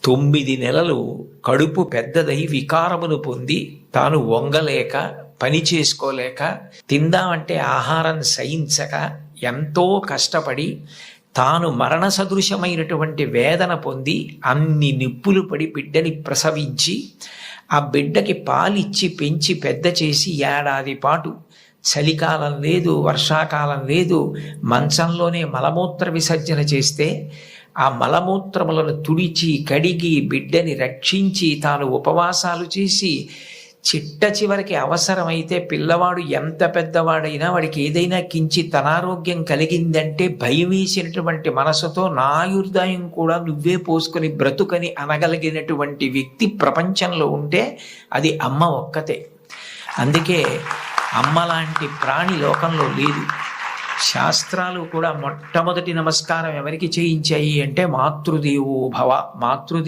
9 నెలలు కడుపు పెద్దదై వికారమును పొంది తాను వంగలేక పని చేసుకోలేక తిందామంటే ఆహారం సహించక ఎంతో కష్టపడి తాను మరణ సదృశమైనటువంటి వేదన పొంది అన్ని నిప్పులు పడి బిడ్డని ప్రసవించి ఆ బిడ్డకి పాలిచ్చి పెంచి పెద్ద చేసి ఏడాది పాటు చలికాలం లేదు, వర్షాకాలం లేదు, మంచంలోనే మలమూత్ర విసర్జన చేస్తే ఆ మలమూత్రములను తుడిచి కడిగి బిడ్డని రక్షించి తాను ఉపవాసాలు చేసి చిట్ట చివరికి అవసరమైతే పిల్లవాడు ఎంత పెద్దవాడైనా వాడికి ఏదైనా కించిత్ అనారోగ్యం కలిగిందంటే భయం వేసినటువంటి మనసుతో నా ఆయుర్దాయం కూడా నువ్వే పోసుకొని బ్రతుకని అనగలిగినటువంటి వ్యక్తి ప్రపంచంలో ఉంటే అది అమ్మ ఒక్కతే. అందుకే అమ్మ లాంటి ప్రాణి లోకంలో లేదు. శాస్త్రాలు కూడా మొట్టమొదటి నమస్కారం ఎవరికి చేయించాయి అంటే మాతృదేవో భవ.